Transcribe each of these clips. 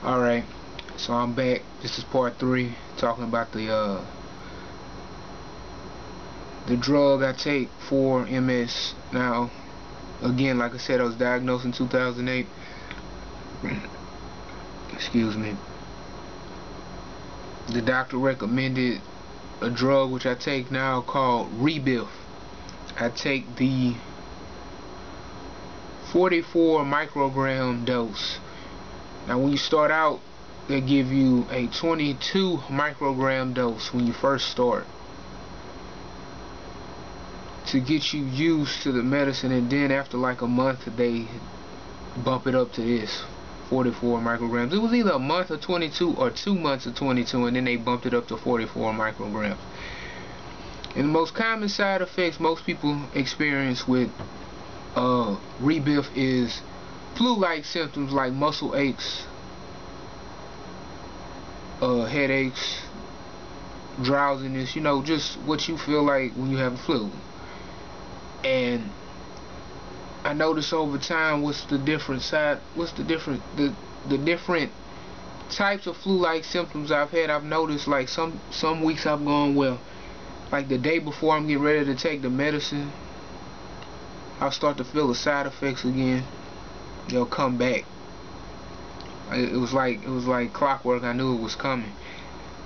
Alright, so I'm back. This is part 3, talking about the drug I take for MS. Now, again, like I said, I was diagnosed in 2008. Excuse me. The doctor recommended a drug which I take now called Rebif. I take the 44 microgram dose. Now when you start out, they give you a 22 microgram dose when you first start to get you used to the medicine, and then after like a month they bump it up to this 44 micrograms. It was either a month of 22 or 2 months of 22, and then they bumped it up to 44 micrograms. And the most common side effects most people experience with Rebif is flu-like symptoms like muscle aches, headaches, drowsiness, you know, just what you feel like when you have the flu. And I notice over time the different types of flu-like symptoms I've had. I've noticed like some weeks I've gone, well, like the day before I'm getting ready to take the medicine, I'll start to feel the side effects again. They'll come back. It was like clockwork. I knew it was coming.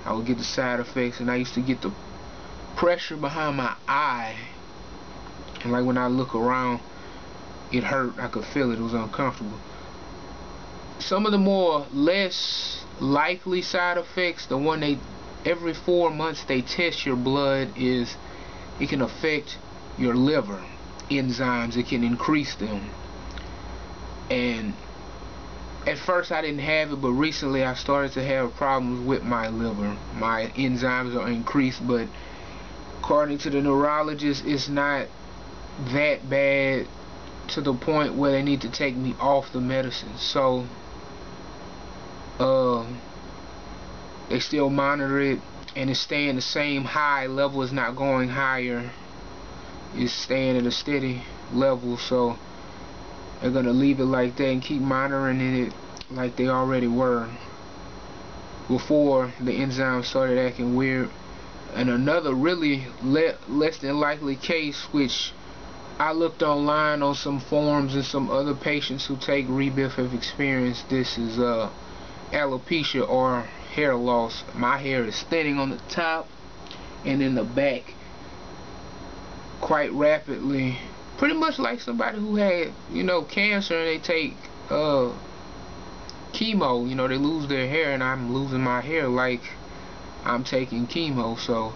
I would get the side effects, and I used to get the pressure behind my eye, and like when I look around, it hurt. I could feel it. It was uncomfortable. Some of the less likely side effects, the one every 4 months they test your blood, is it can affect your liver enzymes. It can increase them. And at first I didn't have it, but recently I started to have problems with my liver. My enzymes are increased, but according to the neurologist, it's not that bad to the point where they need to take me off the medicine. So they still monitor it, and it's staying the same high level. It's not going higher. It's staying at a steady level. So they're gonna leave it like that and keep monitoring it like they already were before the enzymes started acting weird. And another really less than likely case, which I looked online on some forums, and some other patients who take Rebif have experienced this, is alopecia, or hair loss. My hair is thinning on the top and in the back quite rapidly, pretty much like somebody who had, you know, cancer, and they take chemo. You know, they lose their hair, and I'm losing my hair like I'm taking chemo. So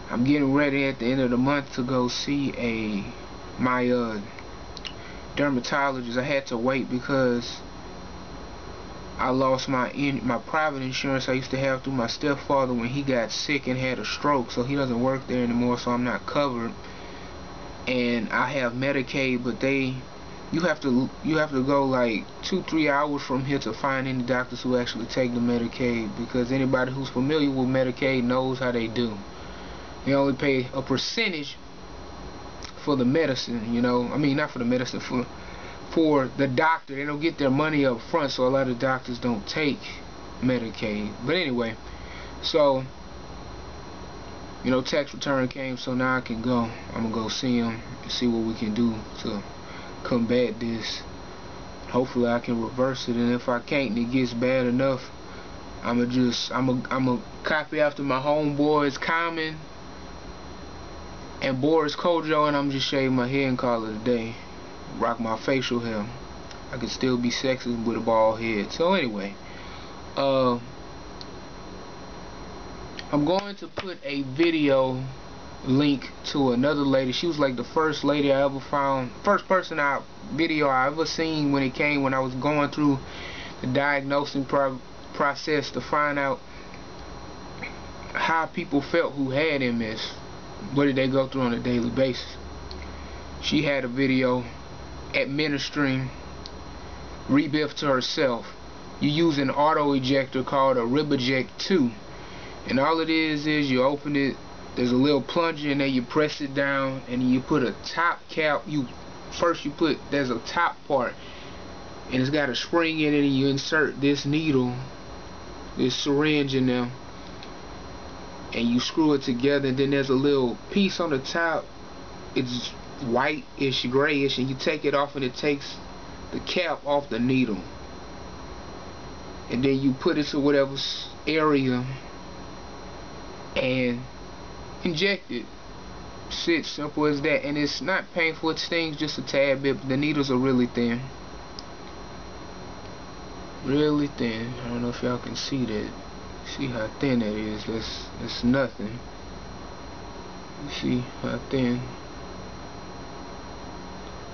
I'm getting ready at the end of the month to go see my dermatologist. I had to wait because I lost my private insurance I used to have through my stepfather when he got sick and had a stroke, so he doesn't work there anymore, so I'm not covered. And I have Medicaid, but you have to go like 2-3 hours from here to find any doctors who actually take the Medicaid, because anybody who's familiar with Medicaid knows how they do. They only pay a percentage for the medicine, you know. I mean, not for the medicine, for the doctor. They don't get their money up front, so a lot of doctors don't take Medicaid. But anyway, so, you know, tax return came, so now I can go. I'm gonna go see him and see what we can do to combat this. Hopefully I can reverse it, and if I can't and it gets bad enough, I'm a copy after my homeboys Common and Boris Kojo, and I'm just shave my hair and call it a day. Rock my facial hair. I could still be sexy with a bald head. So anyway, I'm going to put a video link to another lady. She was like the first lady I ever found, first video I ever seen when I was going through the diagnosing process to find out how people felt who had MS. What did they go through on a daily basis? She had a video administering Rebif to herself. You use an auto ejector called a Ribaject 2, and all it is you open it, there's a little plunger in there, you press it down, and you put a top cap. There's a top part, and it's got a spring in it, and you insert this needle, this syringe in there, and you screw it together, and then there's a little piece on the top. It's white-ish, grayish, and you take it off, and it takes the cap off the needle, and then you put it to whatever area and inject it. It's simple as that, and it's not painful. It stings just a tad bit, but the needles are really thin. Really thin. I don't know if y'all can see that. See how thin that is. That's nothing. You see how thin?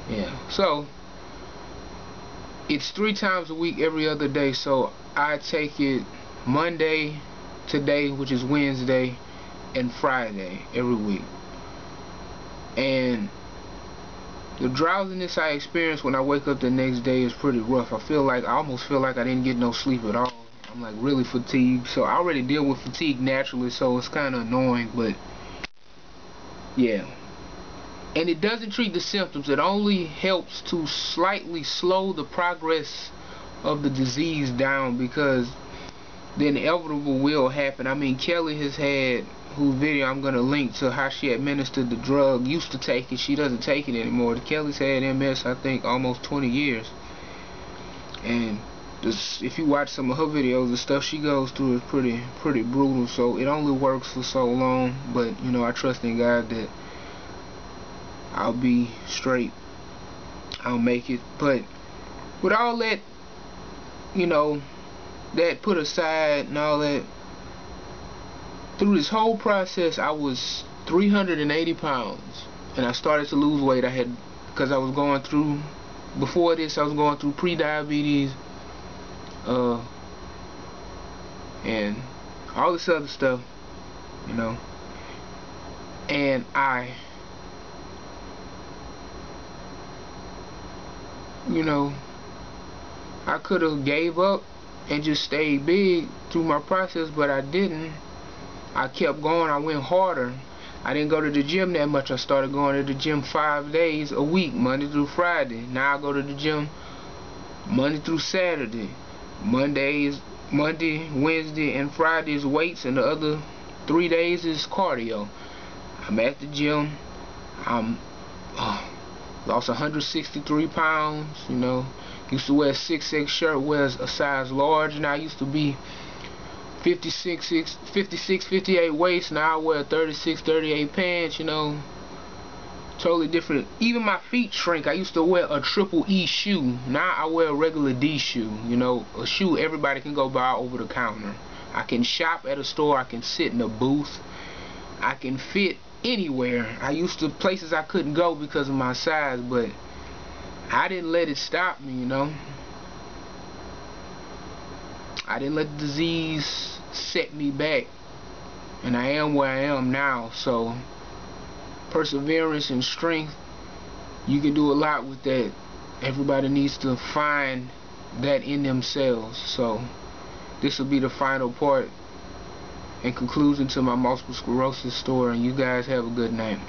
Yeah. So it's 3 times a week, every other day. So I take it Monday, today, which is Wednesday, and Friday every week. And the drowsiness I experience when I wake up the next day is pretty rough. I almost feel like I didn't get no sleep at all. I'm like really fatigued. So I already deal with fatigue naturally, so it's kind of annoying, but yeah. And it doesn't treat the symptoms. It only helps to slightly slow the progress of the disease down, because the inevitable will happen. I mean, Kelli has had, whose video I'm going to link to how she administered the drug, used to take it. She doesn't take it anymore. Kelli's had MS, I think, almost 20 years. And if you watch some of her videos, the stuff she goes through is pretty brutal. So it only works for so long. But, you know, I trust in God that I'll be straight. I'll make it. But with all that, you know, that put aside and all that, through this whole process, I was 380 pounds, and I started to lose weight. Because I was going through, before this, I was going through pre-diabetes, and all this other stuff, you know. And I could have gave up and just stayed big through my process, but I didn't. I kept going. I went harder. I didn't go to the gym that much. I started going to the gym 5 days a week, Monday through Friday. Now I go to the gym Monday through Saturday. Monday, Wednesday, and Friday is weights, and the other 3 days is cardio. I'm at the gym. I'm lost 163 pounds. You know, used to wear a 6X shirt, wears a size large. Now I used to be 56, 58 waist. Now I wear 36, 38 pants, you know. Totally different. Even my feet shrink. I used to wear a triple E shoe. Now I wear a regular D shoe, you know. A shoe everybody can go buy over the counter. I can shop at a store. I can sit in a booth. I can fit anywhere. I used to places I couldn't go because of my size, but I didn't let it stop me, you know. I didn't let the disease set me back, and I am where I am now. So perseverance and strength, you can do a lot with that. Everybody needs to find that in themselves. So this will be the final part and conclusion to my multiple sclerosis story, and you guys have a good night.